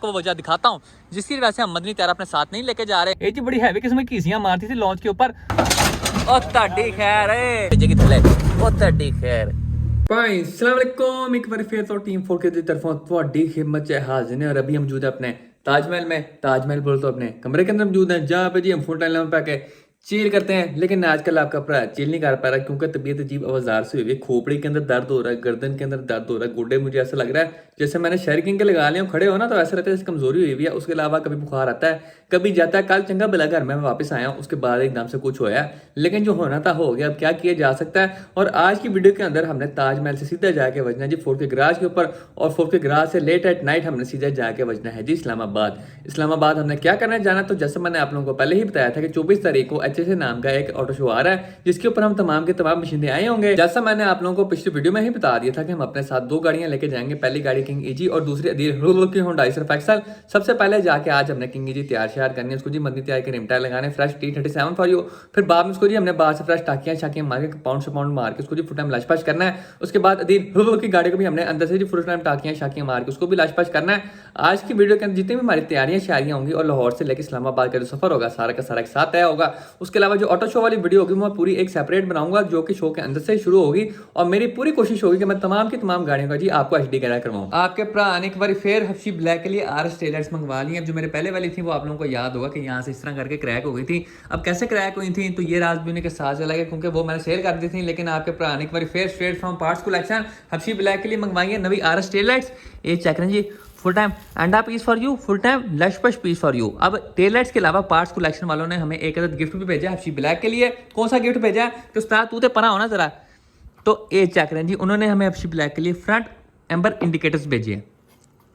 आपको वो वजह दिखाता हूँ जिसकी वजह से हम मदनी तैयारा अपने साथ नहीं लेके जा रहे। ये जी बड़ी हैवी किस्म की कीसियां मारती थी लॉन्च के ऊपर। ओ ताड़ी खैर भाई अस्सलाम वालेकुम, एक बार फिर तो टीम 4 की तरफों ਤੁਹਾਡੀ खिदमत च हाजिर हैं। और अभी हम मौजूद है अपने ताजमहल में। ताजमहल बोल तो अपने कमरे के अंदर मौजूद हैं जहाँ पे जी हम फुल टाइम लंबा के चिल करते हैं। लेकिन आजकल आपका भरा चिल नहीं कर पा रहा क्योंकि तबीयत अजीब आवाजार से हुई है। खोपड़ी के अंदर दर्द हो रहा है, गर्दन के अंदर दर्द हो रहा है, गोडे मुझे ऐसा लग रहा है जैसे मैंने शहर किंग के लगा लिया खड़े हो ना तो ऐसा रहता है जैसे कमजोरी हुई हुई है। उसके अलावा कभी बुखार आता है, कभी जाता है। कल चंगा भला घर में मैं वापस आया हूँ, उसके बाद एकदम से कुछ होया, लेकिन जो होना था हो गया। अब क्या किया जा सकता है। और आज की वीडियो के अंदर हमने ताजमहल से सीधा जाके बजना जी फोर्ट के गराज के ऊपर, और फोर्ट के गराज से लेट एट नाइट हमने सीधा जाके बजना है जी इस्लामाबाद। इस्लामाबाद हमने क्या करना है जाना, तो जैसे मैंने आप लोगों को पहले ही बताया था कि 24 तारीख को HSA नाम का एक ऑटो शो आ रहा है जिसके ऊपर हम तमाम के तमाम मशीनें आए होंगे। जैसा मैंने आप लोगों को पिछली वीडियो में ही बता दिया था कि हम अपने साथ 2 गाड़ियां लेके जाएंगे। पहली गाड़ी किंग ईजी और दूसरी अदील की होंडा सर्फ एक्सल। सबसे पहले जाके आज हमने किंग ईजी तैयार श्यार करनी है, उसको जी मदनी तैयार के रिम टायर लगाने फ्रेश T37 फॉर यू। फिर बाद में उसको जी हमने बाहर से फ्रेश टाकियां शाकियां मार के पाउंड से पाउंड मार के उसको जी फुल टाइम लशपश करना है। उसके बाद अदील की गाड़ी को भी हमने अंदर से जी फुल टाइम टाकियां शाकियां मार के उसको भी लशपश करना है। आज की वीडियो के अंदर जितनी भी हमारी तैयारियां शायरियां होंगी और लाहौर से लेकर इस्लामाबाद का जो सफर होगा सारा का सारा एक साथ तय होगा। उसके अलावा जो ऑटो शो वाली वीडियो होगी मैं पूरी एक सेपरेट बनाऊंगा जो कि शो के अंदर से शुरू होगी। और मेरी पूरी कोशिश होगी कि मैं तमाम की तमाम गाड़ियों का जी आपको HD कैमरा करवाऊं। आपके भरा ने एक बार फिर हफ्शी ब्लैक के लिए RS टेलर्स मंगवा ली। अब जो मेरे पहले वाली थी वो आप लोगों को याद होगा कि यहाँ से इस तरह करके क्रैक हो गई थी। अब कैसे क्रैक हुई थी तो ये राज भी उन्हीं के साथ चला गया क्योंकि वो मैंने शेयर कर दी थी। लेकिन आपके भरा ने एक बार फिर स्ट्रेट फ्रॉम पार्ट्स कलेक्शन हफ्शी ब्लैक के लिए मंगवाई है नवी RS टेलर्स। ये चेक करें जी, फुल टाइम अंडा piece for you, full time लशपश पीस फॉर यू। अब टेलर्स के अलावा पार्ट्स कलेक्शन वालों ने हमें एक अदद गिफ्ट भी भेजा है हफ्शी ब्लैक के लिए। कौन सा गिफ्ट भेजा है कि उस्ताद तू तो पना होना जरा, तो ये चेक करें जी, उन्होंने हमें हफ्शी ब्लैक के लिए फ्रंट एम्बर इंडिकेटर्स भेजे हैं।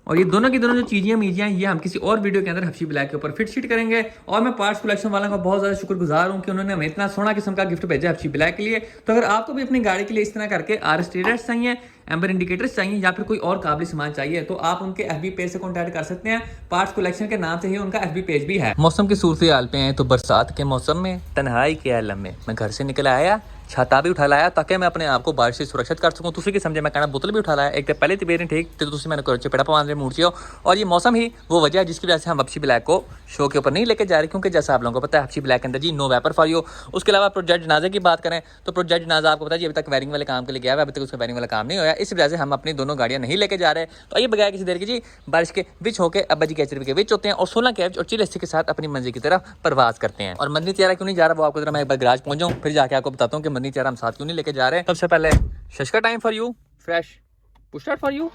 और ये दोनों की दोनों जो चीज़ें मीजियाँ ये हम किसी और वीडियो के अंदर हफ्शी ब्लैक के ऊपर फिट शीट करेंगे। और मैं पार्ट्स कलेक्शन वालों का बहुत ज़्यादा शुक्रगुजार हूँ कि उन्होंने हमें इतना सोना किस्म का गिफ्ट भेजा हफ्शी ब्लैक के लिए। तो अगर आपको भी अपनी गाड़ी के लिए इस तरह करके RS टेलर्स चाहिए, एम्बर इंडिकेटर्स चाहिए या फिर कोई और काबिल सामान चाहिए तो आप उनके FB पेज से कॉन्टैक्ट कर सकते हैं। पार्ट्स कलेक्शन के नाम से ही उनका FB पेज भी है। मौसम की सूरत हाल पे हैं तो बरसात के मौसम में तन्हाई के आलम में मैं घर से निकल आया, छाता भी उठा लाया ताकि मैं अपने आप को बारिश से सुरक्षित कर सकूं। तुसी की समझे मैं कहना बोतल भी उठा लाया। एक तो पहले तबीयत नहीं ठीक तो तुसी मैंने कोई चपेड़ा पवाने मूड से हो। और ये मौसम ही वो वजह है जिसकी वजह से हम हफ्शी ब्लैक को शो के ऊपर नहीं लेके जा रहे क्योंकि जैसा आप लोगों को पता है हफ्शी ब्लैक के अंदर जी नो वेपर फॉर यू। उसके अलावा प्रोजेक्ट जनाजे की बात करें तो प्रोजेक्ट जनाजा आपको पता है जी अभी तक वायरिंग वाले काम के लिए गया है, अभी तक उसका वायरिंग वाला काम नहीं होया। इस वजह से हम अपनी दोनों गाड़ियां नहीं लेके जा रहे। तो आइए बगैर किसी देर की जी बारिश के विच होकर अब्बा जी कैचरी के विच होते हैं और 16 कैच और चिलस्सी के साथ अपनी मंजिल की तरफ परवाज करते हैं। और मदनी तैयारा क्यों नहीं जा रहा वो आपको जरा मैं एक बार गराज पहुंच जाऊं फिर जाके आपको बताता हूं कि मदनी तैयारा हम साथ क्यों नहीं लेके जा रहे हैं। सबसे पहले शशका time for you, fresh push start for you.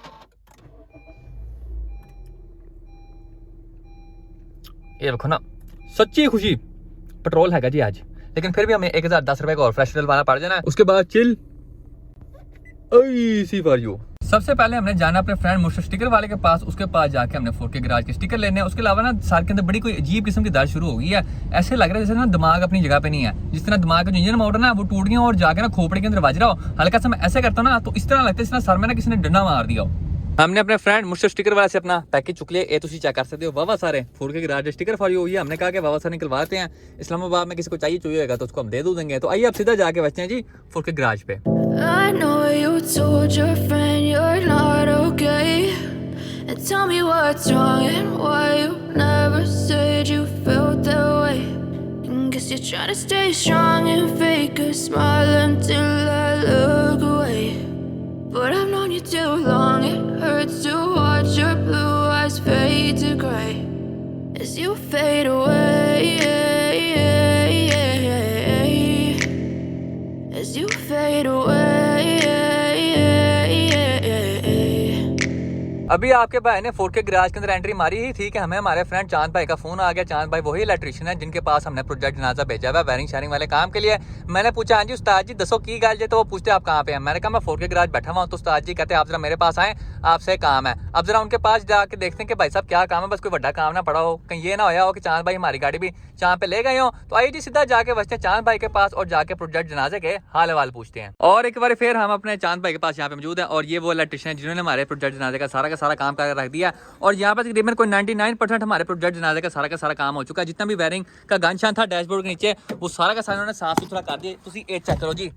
ये देखो ना सच्ची खुशी पेट्रोल हैगा जी आज, लेकिन फिर भी हमें 1010 रुपए का और फ्रेश डलवाना पड़ जाना है। उसके बाद चिल सी फॉर यू। सबसे पहले हमने जाना अपने फ्रेंड मुर्शद स्टिकर वाले के पास, उसके पास जाके हमने फोर्ट के गराज के स्टिकर लेने हैं। उसके अलावा ना सार के अंदर बड़ी कोई अजीब किस्म की दर्द शुरू हो गई है। ऐसे लग रहा है जैसे ना दिमाग अपनी जगह पे नहीं है, जिस तरह दिमाग का जो इंजन मोटर ना वो टूट गया और जाके ना खोपड़े के अंदर बज रहा हो। हल्का सा मैं ऐसे करता हूँ ना तो इस तरह लगता है इस सर में ना किसी ने डंडा मार दिया हो। हमने अपने फ्रेंड मुर्शद स्टिकर वाले से अपना पैकेज चुक लिया। ये तुम चेक कर सकते हो वावा सारे फोर्ट के गराज स्टिकर फॉर यू। ये हमने कहा कि वावा सारे निकलवाते हैं। इस्लामाबाद में किसी को चाहिए होगा तो उसको हम दे देंगे। तो आइए अब सीधा जाके बचते हैं जी फोर्ट के गराज पे। I know you told your friend you're not okay, and tell me what's wrong and why you never said you felt that way. And guess you're trying to stay strong and fake a smile until I look away. But I've known you too long, it hurts to watch your blue eyes fade to gray as you fade away, as you fade away. अभी आपके भाई ने fort के garage के अंदर entry मारी ही थी कि हमें हमारे फ्रेंड चांद भाई का फोन आ गया। चांद भाई वही इलेक्ट्रिशियन है जिनके पास हमने प्रोजेक्ट जनाजा भेजा हुआ वायरिंग शेयरिंग वाले काम के लिए। मैंने पूछा हाँ जी उस्ताद जी दसो की गल जे, तो वो पूछते आप कहाँ पे हैं। मैंने कहा मैं फोर्ट के गराज बैठा हुआ हूँ। तो उस्ताद जी कहते आप जरा मेरे पास आए, आपसे काम है। अब जरा उनके पास जाके देखते हैं कि भाई साहब क्या काम है, बस कोई बड़ा काम ना पड़ा हो, कहीं ये ना होया हो कि चांद भाई हमारी गाड़ी भी चांद पे ले गए हो। तो आइए जी सीधा जाके बचते हैं चांद भाई के पास और जाके प्रोजेक्ट जनाजे के हाल हवाल पूछते हैं। और एक बार फिर हम अपने चांद भाई के पास यहाँ पे मौजूद है और ये वो इलेक्ट्रिशियन जिन्होंने हमारे प्रोजेक्ट जनाजे का सारा काम कर रख दिया। और यहाँ पर तकरीबन कोई 99% हमारे प्रोजेक्ट जनाजे का सारा काम हो चुका है। जितना भी वायरिंग का गनशान था डैशबोर्ड के नीचे वो सारा का सारा उन्होंने साफ सुथरा कर दिया। तुसी ये चेक करो जी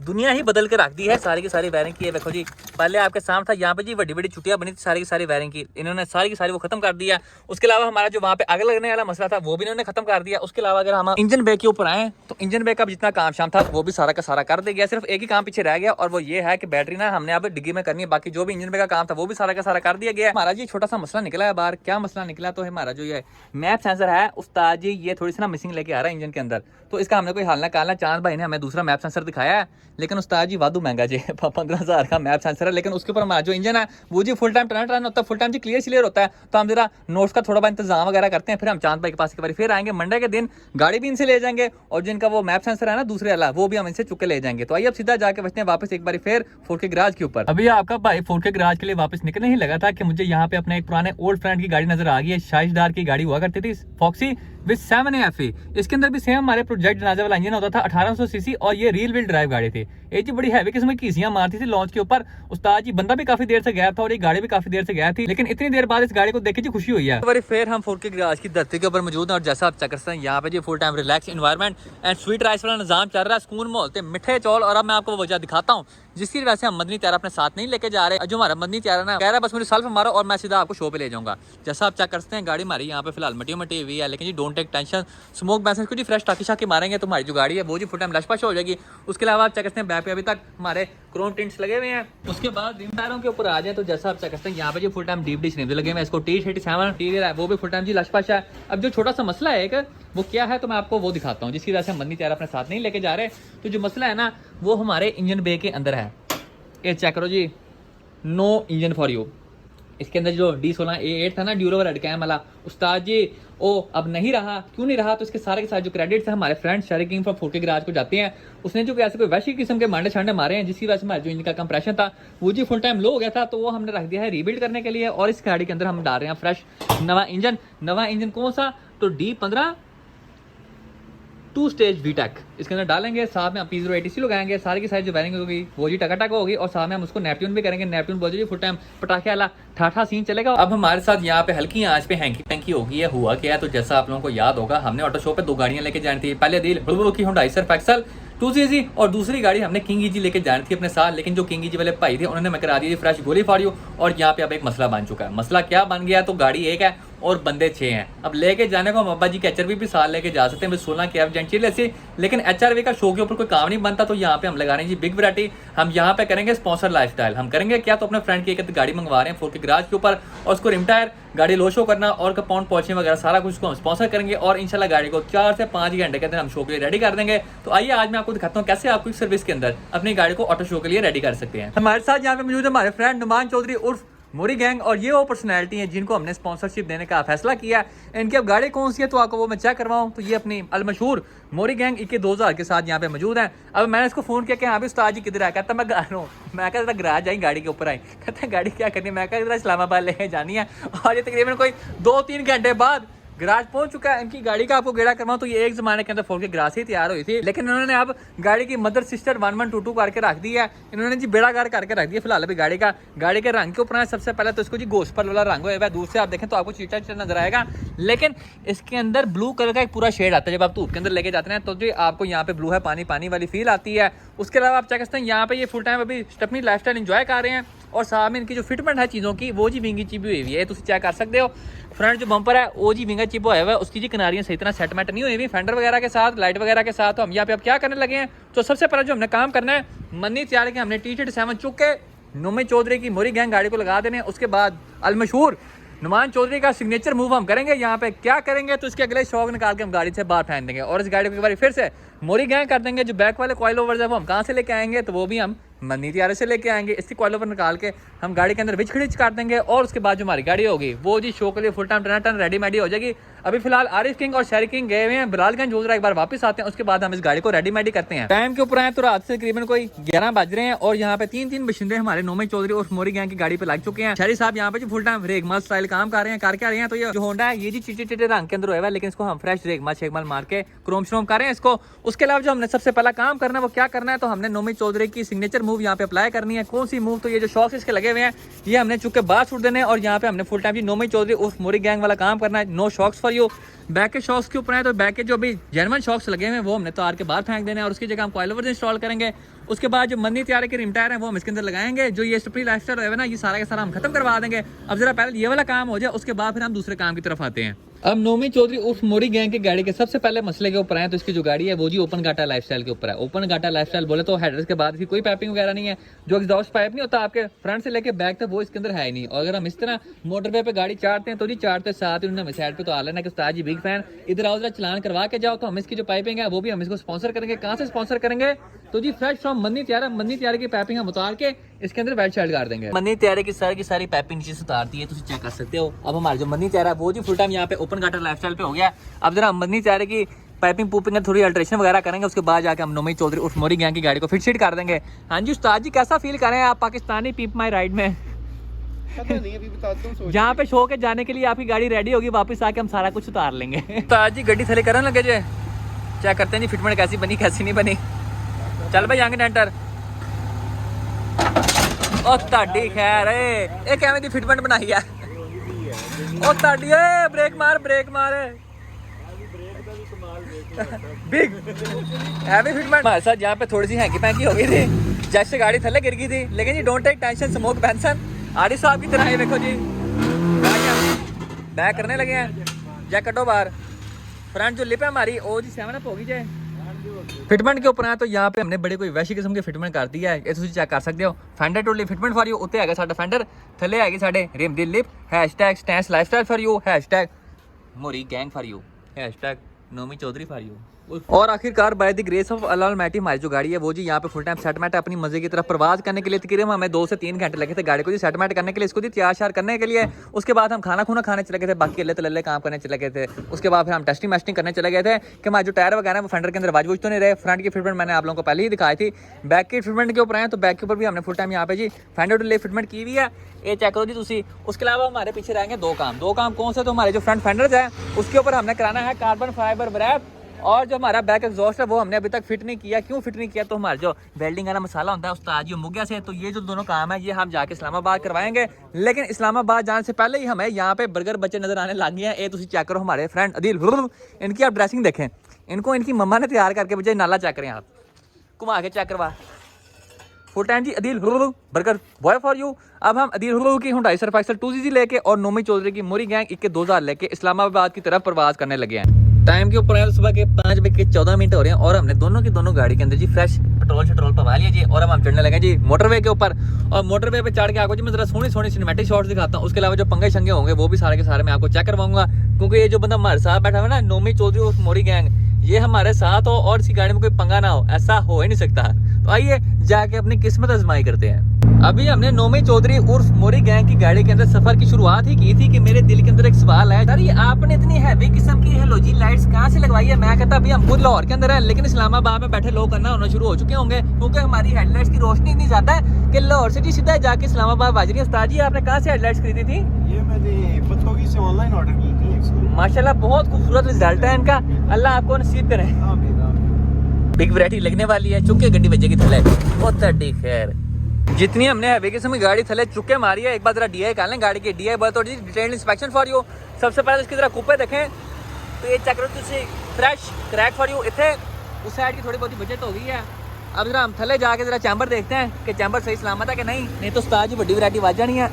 दुनिया ही बदल के रख दी है सारी की सारी वायरिंग की है। देखो जी पहले आपके सामने था यहाँ पे जी बड़ी बड़ी चुटियां बनी थी सारी की सारी वायरिंग की, इन्होंने सारी की सारी वो खत्म कर दिया। उसके अलावा हमारा जो वहाँ पे आग लगने वाला मसला था वो भी इन्होंने खत्म कर दिया। उसके अलावा अगर हम इंजन बे के ऊपर आए तो इंजन बे का जितना काम शाम था वो भी सारा का सारा कर दिया गया। सिर्फ एक ही काम पीछे रह गया और वो ये है कि बैटरी ना हमने अब डिग्गी में करनी है, बाकी जो भी इंजन बे का काम था वो भी सारा का सारा कर दिया गया। हमारा जी छोटा सा मसला निकला है बाहर। क्या मसला निकला तो हमारा जो ये मैप सेंसर है उस्ताद जी ये थोड़ी सी ना मिसिंग लेके आ रहा है इंजन के अंदर, तो इसका हमने कोई हल ना निकालना। चांद भाई ने हमें दूसरा मैप सेंसर दिखाया है लेकिन उस्ताद जी वादू महंगा जी 15,000 का मैप सेंसर है, लेकिन उसके ऊपर हमारा जो इंजन है वो जी फुल टाइम टर्न होता है, फुल टाइम जी क्लियर होता है। तो हम जरा नोट्स का थोड़ा बहुत इंतजाम वगैरह करते हैं, फिर हम चांद भाई के पास एक बार फिर आएंगे मंडे के दिन, गाड़ी भी इनसे ले जाएंगे और जिनका वो मैप सेंसर है ना दूसरे वाला वो भी हम इनसे चुके ले जाएंगे। तो आइए अब सीधा जाके बचते हैं वापस एक बार फिर 4K गराज के ऊपर। अभी आपका भाई 4K गराज के लिए वापस निकलने ही लगा था कि मुझे यहाँ पे अपने एक पुराने ओल्ड फ्रेंड की गाड़ी नजर आ गई है। शाइशदार की गाड़ी हुआ करती थी फॉक्सी विद 7AFE। इसके अंदर भी सेम हमारे प्रोजेक्ट जनाजा वाला इंजन होता था 1800 सीसी और ये रियल व्हील ड्राइव गाड़ी थी। एक जी बड़ी हैवी किस्म की घिसियां मारती थी लॉन्च के ऊपर। उस्ताद जी बंदा भी काफी देर से गया था और ये गाड़ी भी काफी देर से गया थी, लेकिन इतनी देर बाद इस गाड़ी को देख के खुशी हुई है। एक बार फिर हम 4K गराज की धरती के ऊपर मौजूद हैं और जैसा आप चेक कर सकते हैं यहाँ पे जी full time relax environment and sweet rice वाला निजाम चल रहा है, सुकून माहौल मिठे चौल। और अब मैं आपको वजह दिखाता हूँ जिसकी वजह से हम मदनी त्यारा अपने साथ नहीं लेके जा रहे। जो हमारा मदनी त्यारा ना कह रहा है बस मुझे सेल्फ मारो और मैं सीधा आपको शो पे ले जाऊंगा। जैसा आप चेक कर सकते हैं गाड़ी हमारी यहाँ पे फिलहाल मटी हुई है, लेकिन जी डोंट टेक टेंशन, स्मोक बैसेंस को जी फ्रेश टाकी शाकी मारेंगे तो हमारी जो गाड़ी है वो जी फुल टाइम लशपश हो जाएगी। उसके अलावा आप चेक करते हैं बैक पे अभी तक हमारे क्रोम टिंट्स लगे हुए हैं। उसके बाद रिम टायरों के ऊपर आ जाए तो जैसा आप चेक करते हैं यहाँ पे जो full time deep dish RIMS लगे हुए हैं। इसको T37 इंटीरियर है वो भी फुल टाइम जी लशपश है। अब जो छोटा सा मसला है एक वो क्या है तो मैं आपको वो दिखाता हूँ जिसकी वजह से हम मदनी त्यारा अपने साथ नहीं लेके जा रहे। तो जो मसला है ना वो हमारे इंजन बे के अंदर है। ये चेक करो जी, नो इंजन फॉर यू। इसके अंदर जो D16A8 था ना ड्यूरोवर रेड कैम वाला, उस्ताद जी ओ अब नहीं रहा। क्यों नहीं रहा तो इसके सारे के सारे जो क्रेडिट्स हैं हमारे friend Sheri king from 4K garage को जाते हैं। उसने जो ऐसे कोई वैसी किस्म के मांडे छांडे मारे हैं जिसकी वजह से हमारा जो इंजन का कंप्रेशन था वो जी फुल टाइम लो हो गया था, तो वो हमने रख दिया है रीबिल्ड करने के लिए। और इस गाड़ी के अंदर हम डाल रहे हैं फ्रेश नवा इंजन कौन सा तो D15 2 स्टेज VTEC इसके अंदर डालेंगे। साथ में हम P080C लगाएंगे, सारी की सारी जो वायरिंग होगी वो जी टका होगी और साथ में हम उसको नेपट्यून भी करेंगे। नेपट्यून बोल जी फुल टाइम पटाखे वाला ठाठा सीन चलेगा। अब हमारे साथ यहाँ पे हल्की आंच पे हैंकी टैंकी होगी है। हुआ क्या है तो जैसा आप लोगों को याद होगा हमने ऑटो शो पे 2 गाड़ियां लेके जानी थी। पहले दी बुलबुल की होंडा सर्फ एक्सल 2CC और दूसरी गाड़ी हमने किंग ईजी लेके जानी थी अपने साथ, लेकिन जो किंग ईजी वाले भाई थे उन्होंने मैं करा दी थी फ्रेश गोली फाड़ियो। और यहाँ पे अब एक मसला बन चुका है। मसला क्या बन गया तो गाड़ी एक है और बंदे 6 हैं। अब लेके जाने को हम अब्बा जी के HRV भी साथ लेके जा सकते हैं 16 के एफ से, लेकिन HRV का शो के ऊपर कोई काम नहीं बनता। तो यहाँ पे हम लगा रहे हैं जी बिग वैरायटी। हम यहाँ पे करेंगे स्पॉन्सर लाइफस्टाइल। हम करेंगे क्या तो अपने फ्रेंड की एक गाड़ी मंगवा रहे हैं 4K गराज के ऊपर और उसको रिम टायर गाड़ी लो शो करना और कंपाउंड पॉलिशिंग वगैरह सारा कुछ को हम स्पॉन्सर करेंगे और इंशाल्लाह गाड़ी को 4 से 5 घंटे के अंदर हम शो के लिए रेडी कर देंगे। तो आइए आज मैं आपको दिखाता हूँ कैसे आप क्विक सर्विस के अंदर अपनी गाड़ी को ऑटो शो के लिए रेडी कर सकते हैं। हमारे साथ यहाँ पे मौजूद है हमारे फ्रेंड नुमान चौधरी उर्फ मोरी गैंग और ये वो पर्सनैलिटी है जिनको हमने स्पॉन्सरशिप देने का फैसला किया। इनकी अब गाड़ी कौन सी है तो आपको वो मैं चेक करवाऊँ तो ये अपनी अलमशहूर मोरी गैंग इक्के 2000 के साथ यहाँ पे मौजूद है। अब मैंने इसको फोन किया कि हाँ भी उस्ताद जी किधर आया, कहता मैं घर हूँ। मैं कहता गराज आई गाड़ी के ऊपर आई, कहता गाड़ी क्या करनी है, मैं कहता इस्लामाबाद लेके जानी है। और ये तकरीबन कोई 2-3 घंटे बाद गराज पहुंच चुका है। इनकी गाड़ी का आपको गेड़ा करवाऊं तो ये एक जमाने के अंदर 4K गराज ही तैयार हुई थी, लेकिन इन्होंने अब गाड़ी की मदर सिस्टर 1122 करके रख दी है। इन्होंने जी बेड़ागार करके रख दिया फिलहाल अभी गाड़ी के रंग के ऊपर है। सबसे पहले तो इसको जी गोश्त पर वाला रंग हुआ है, दूर से आप देखें तो आपको चीटा चीटा नजर आएगा, लेकिन इसके अंदर ब्लू कलर का एक पूरा शेड आता है। जब आप धूप के अंदर लेके जाते हैं तो जी आपको यहाँ पे ब्लू है पानी वाली फील आती है। उसके अलावा आप चेक करते हैं यहाँ पे ये फुल टाइम अभी अपनी लाइफस्टाइल एंजॉय कर रहे हैं और साथ में इनकी जो फिटमेंट है चीज़ों की वो जी विंगी चिप हुई हुई है, तुम चेक कर सकते हो। फ्रंट जो बम्पर है वो जी विंगा चिप हुआ है, उसकी जी किनारियां सही तरह सेटमेंट नहीं हुई हुई फेंडर वगैरह के साथ, लाइट वगैरह के साथ। तो हम यहाँ पे अब क्या करने लगे हैं तो सबसे पहले जो हमने काम करना है मदनी त्यारा के हमने T37 चुक के नुमान चौधरी की मोरी गैंग गाड़ी को लगा देने। उसके बाद अलमशहूर नुमान चौधरी का सिग्नेचर मूव हम करेंगे। यहाँ पे क्या करेंगे तो इसके अगले शौक निकाल के हम गाड़ी से बाहर फेंक देंगे और इस गाड़ी को एक बार फिर से मोरी गैंग कर देंगे। जो बैक वाले कॉइल ओवर्स है वो हम कहाँ से लेके आएंगे तो वो भी हम मदनी त्यारे से लेके आएंगे। इसकी कॉइल ओवर निकाल के हम गाड़ी के अंदर विच खड़ीच कर देंगे और उसके बाद जो हमारी गाड़ी होगी वो जी शो के लिए फुल टाइम टन रेडी मेडी हो जाएगी। अभी फिलहाल आरिफ किंग और शेरी किंग गए हुए हैं बिलालगंज, एक बार वापस आते हैं उसके बाद हम इस गाड़ी को रेडी मेडी करते हैं। टाइम के ऊपर आए तो रात से तकरीबन कोई 11 बज रहे हैं और यहाँ पे 3 बशिंदे हमारे नुमान चौधरी और मोरी गैंग की गाड़ी पे लग चुके हैं। शेरी साहब यहाँ पे फुल टाइम रेगमाल स्टाइल काम कर रहे हैं। कर क्या रहे हैं तो ये जो होंडा है ये जी चिटे रंग के अंदर हुआ है, लेकिन इसको हम फ्रेश रेगमाल शेगमाल मार के क्रोम श्रोम कर रहे हैं इसको। उसके अलावा जो हमने सबसे पहला काम करना है वो क्या करना है तो हमने नुमान चौधरी की सिग्नेचर मूव यहाँ पे अप्लाई करनी है। कौन सी मूव तो ये जो शॉक्स इसके लगे हुए हैं ये हमने चुके बाहर छूट देने और यहाँ पे हमने फुल टाइम जी नुमान चौधरी उर्फ मोरी गैंग वाला काम करना है। No shocks for you. Back के शॉक्स के ऊपर है तो बैक के जो भी जेन्युइन शॉक्स लगे हुए हैं वो हमने तार के बाहर फेंक देने और उसकी जगह हम कॉइल ओवर्स इंस्टॉल करेंगे। उसके बाद जो मन्नी त्यारे के रिम टायर हैं वो हम इसके अंदर लगाएंगे। जो ये स्टपरी लाइफस्टाइल है ना, ये सारा का सारा हम खत्म करवा देंगे। अब जरा पहले ये वाला काम हो जाए, उसके बाद फिर हम दूसरे काम की तरफ आते हैं। अब नोमी चौधरी उर्फ मोरी गैंग की गाड़ी के सबसे पहले मसले के ऊपर आए तो इसकी जो गाड़ी है वो जी ओपन गाटा लाइफस्टाइल के ऊपर है। ओपन गाटा लाइफस्टाइल बोले तो हेडर्स के बाद इसकी कोई पाइपिंग वगैरह नहीं है। जो एग्जॉस्ट पाइप नहीं होता आपके फ्रंट से लेके बैक तक, वो इसके अंदर है ही नहीं। और अगर हम इस तरह मोटरवे पे गाड़ी चाटते हैं तो जी चाटते साथ ही उन्होंने साइड पे तो आ लेना कि उस्ताद जी बिग फैन, इधर आओ जरा चलान करवा के जाओ। तो हम इसकी जो पाइपिंग है वो भी हम इसको स्पॉन्सर करेंगे। कहाँ से स्पॉन्सर करेंगे? तो जी फ्रेश फ्रॉम मन्नी त्यारे की पाइपिंग हम उतार के इसके अंदर वेट शेल्ड कर देंगे। मन्नी त्यारे की सारी पाइपिंग नीचे से उतारती है, तो चेक कर सकते हो। अब हमारा जो मन्नी त्यारा है वो जी फुल टाइम यहाँ पे ओपन गाटर लाइफस्टाइल पे हो गया। अब जरा मन्नी त्यारे की पाइपिंग पूपिंग थोड़ी अल्ट्रेशन वगैरह करेंगे, उसके बाद जाके हम नोमी चौधरी उर्फ मोरी गैंग की गाड़ी को फिट शीट कर देंगे। हाँ जी उस्ताद जी, कैसा फील कर रहे हैं आप पाकिस्तानी पीप माई राइड में? पता नहीं, अभी बताता हूं। जहाँ पे शो के जाने के लिए आपकी गाड़ी रेडी होगी, वापस आके हम सारा कुछ उतार लेंगे। उस्ताद जी गड्डी थले करने लगे जे, चेक करते हैं जी फिटमेंट कैसी बनी कैसी नहीं बनी। चल भाई आगे एंटर। ओ ताड़ी खैर ए किवें दी फिटमेंट बनाई है? ओ ताड़ी ए ब्रेक मार बिग हैवी फिटमेंट। हमारे साथ यहाँ पे थोड़ी सी हैंकी पैंकी हो गई थी, जैसे गाड़ी थल्ले गिर गई थी। लेकिन जी don't take tension, smoke Benson Arif साहब की तरह। देखो जी बैक करने लगे हैं, जैक कटो बाहर। फ्रंट जो लिप है हमारी वो जी 7 अप होगी जे। फिटमेंट के ऊपर है तो यहाँ पे हमने बड़ी कोई वैसी किस्म की फिटमेंट कर दी है, ये तुम चेक कर सकते हो। Fender totally fitment for you, उत्ते है साडा फेंडर, थले है साडे रिम दी lip, hashtag stance lifestyle for you, hashtag Mori gang for you, hashtag Nomi Chaudhry for you. और आखिरकार by the grace of Allah almighty हमारी जो गाड़ी है वो जी यहाँ पे फुल टाइम सेटमेंट अपनी मजे की तरफ प्रवास करने के लिए तकरीबन हमें 2 से 3 घंटे लगे थे गाड़ी को जी सेटमेंट करने के लिए, इसको जी तैयार शार करने के लिए। उसके बाद हम खाना खुना खाने चले गए थे, बाकी अल्ले तल्ले काम करने चले गए थे। उसके बाद फिर हम टेस्टिंग मेस्टिंग करने चले गए थे कि हमारे जो टायर वगैरह वो फेंडर के अंदर वाज तो नहीं रहे। फ्रंट की फिटमेंट मैंने आप लोगों को पहले ही दिखाई थी। बैक की फिटमेंट के ऊपर आए तो बैक के ऊपर भी हमने फुल टाइम यहाँ पे जी फेंडर टू ले फिटमेंट की हुई है, ये चेक करो जी तुसी। उसके अलावा हमारे पीछे रहेंगे दो काम कौन से? तो हमारे जो फ्रंट फेंडर्स है उसके ऊपर हमने कराना है कार्बन फाइबर रैप, और जो हमारा बैक एग्जॉस्ट है वो हमने अभी तक फिट नहीं किया। क्यों फिट नहीं किया? तो हमारा जो वेल्डिंग वाला मसाला होता है उस्ताद जी मुगिया से, तो ये जो दोनों काम है ये हम जाके इस्लामाबाद करवाएंगे। लेकिन इस्लामाबाद जाने से पहले ही हमें यहाँ पे बर्गर बच्चे नजर आने लग गए हैं। ये तुम चेक करो हमारे फ्रेंड अदील, इनकी आप ड्रेसिंग देखें, इनको इनकी मम्मा ने तैयार करके बजाय नाला चेक करें, आप घुमा के चेक करवा। फुल टाइम जी Adeel burger boy for you. अब हम अदील की हुंडई सरफ एक्सल 2CZ लेके और नोमी चौधरी की मोरी गैंग 21-2000 लेके इस्लामाबाद की तरफ प्रवास करने लगे हैं। टाइम के ऊपर सुबह के 5:14 हो रहे हैं और हमने दोनों की दोनों गाड़ी के अंदर जी फ्रेश पेट्रोल पवा लिया जी। और अब हम चढ़ने लगे जी मोटरवे के ऊपर। और मोटरवे पे चढ़ के आपको जी मैं जरा सोनी सिनेमैटिक शॉट्स दिखाता हूँ। उसके अलावा जो पंगे शंगे होंगे वो भी सारे के सारे मैं आपको चेक करवाऊंगा, क्योंकि ये जो बंदा हमारे साथ बैठा हुआ है ना नोमी चौधरी और मोरी गैंग, ये हमारे साथ हो और इसी गाड़ी में कोई पंगा ना हो, ऐसा हो ही नहीं सकता। तो आइए जाके अपनी किस्मत आजमाई करते हैं। अभी हमने नोमी चौधरी उर्फ मोरी गैंग की गाड़ी के अंदर सफर की शुरुआत ही की थी कि मेरे दिल के अंदर एक सवाल है, सर ये आपने इतनी हैवी किस्म की हेलोजन लाइट्स कहाँ से लगवाई है? मैं कहता अभी हम खुद लाहौर के अंदर है, लेकिन इस्लामाबाद में बैठे लोग करना होना शुरू हो चुके होंगे, क्योंकि हमारी हेडलाइट्स की रोशनी इतनी ज्यादा है कि लाहौर से जी सीधा जाके इस्लामाबाद बाज रही है। उस्ताद जी आपने कहाँ से हेडलाइट्स खरीदी थी? ये मैंने पत्तोगी से ऑनलाइन ऑर्डर की थी। माशाल्लाह बहुत खूबसूरत रिजल्ट है इनका, अल्लाह आपको नसीब करे। बिग वैरायटी लगने वाली है, चुके गड्डी बजेगी थले बहुत खैर। जितनी हमने हैवी किस्म की गाड़ी थले चुके मारी है, एक बार जरा डीआई कर लें गाड़ी की। डीआई बहुत थोड़ी डिटेल्ड इंस्पेक्शन फॉर यू। सबसे पहले इसकी जरा कूपे देखें तो ये चेक करो तुझे फ्रेश क्रैक फॉर यू। इतने उस साइड की थोड़ी बहुत बचत हो गई है। अब जरा हम थले जाके जरा चैम्बर देखते हैं कि चैम्बर सही सलामत है कि नहीं तो उस्ताद जी बड़ी वैरायटी वाज जानी है।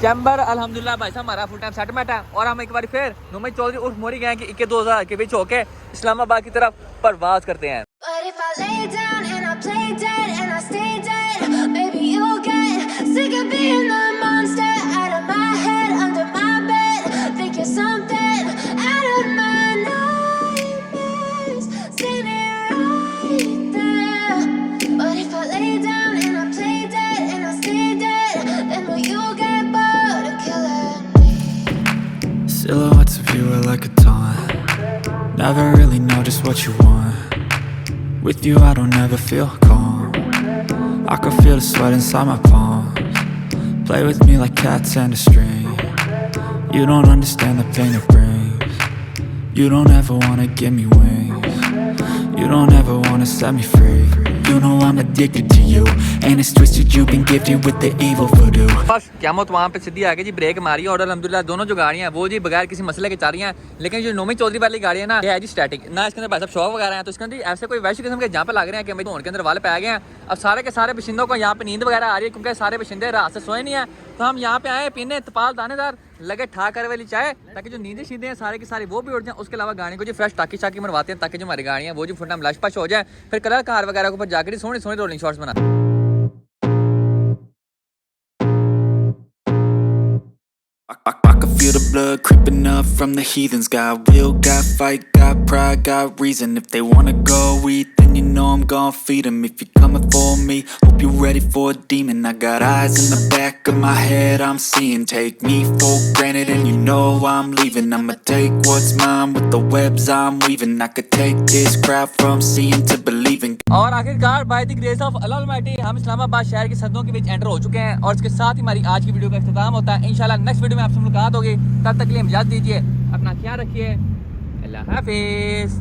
चैम्बर अल्हम्दुलिल्लाह भाई साहब हमारा फुल टाइम सेटमेंट है। और हम एक बार फिर नोमी चौधरी उर्फ मोरी गैंग की 21-2000 के बीच होके इस्लामाबाद की तरफ परवाज करते हैं। But if I lay down and I play dead and I stay dead, maybe you'll get sick of being the monster out of my head, under my bed. Think you're something out of my nightmares, standing right there. But if I lay down and I play dead and I stay dead, then will you get bored of killing me? Silhouettes of you are like a taunt. Never really know just what you want. With you I don't ever feel calm. I can feel the sweat inside my palms. Play with me like cats and a string. You don't understand the pain it brings. You don't ever wanna give me wings. You don't ever wanna set me free. You know I'm addicted to you, and it's twisted, you've been gifted with the evil voodoo. बस क़यामत वहाँ पे सीधी आके जी break मारी और अल्हम्दुलिल्लाह दोनों जो गाड़ियाँ हैं वो जी बगैर किसी मसले के चल रही हैं। लेकिन जो नोमी चौधरी वाली गाड़ी है ना, ये है जी स्टैटिक, ना इसके अंदर भाई साहब शॉक वगैरह हैं, तो इसके अंदर ऐसे कोई वैसे किस्म के जहाँ पे लग रहे हैं कि धोन के अंदर वाले पे आ गए हैं। अब सारे के सारे बशिंदों को यहाँ पे नींद वगैरह आ रही है, क्योंकि सारे बशिंदे रात से सोए नहीं है। तो हम यहाँ पे आए पीने तपाल दानेदार लगे ठा कर वाली चाय, ताकि जो नींदें शींदें हैं सारे के सारे वो भी उठ जाएं। उसके अलावा गाड़ी को जो फ्रेश टाकी शाकी मरवाते हैं, ताकि जो हमारी गाड़ियाँ वो जो फुटना लश पश हो जाए, फिर कलर कार वगैरह के ऊपर जाकर सोने सोने रोलिंग शॉट्स बना। I can feel the blood creeping up from the heathens. Got will, got fight, got pride, got reason. If they wanna go eat, then you know I'm gon' feed them. If you're coming for me, hope you're ready for a demon. I got eyes in the back of my head, I'm seeing. Take me for granted and you know I'm leaving. I'ma take what's mine with the webs I'm weaving. I could take this crowd from seeing to believing. और आखिरकार by the grace of Allah Almighty हम इस्लामाबाद शहर के सदों के बीच enter हो चुके हैं, और इसके साथ ही हमारी आज की वीडियो का इख्तिताम होता है। इंशाल्लाह नेक्स्ट वीडियो में आपसे मुलाकात होगी, तब तक के लिए इजाज़त दीजिए, अपना ख्याल रखिए, अल्लाह हाफिज़।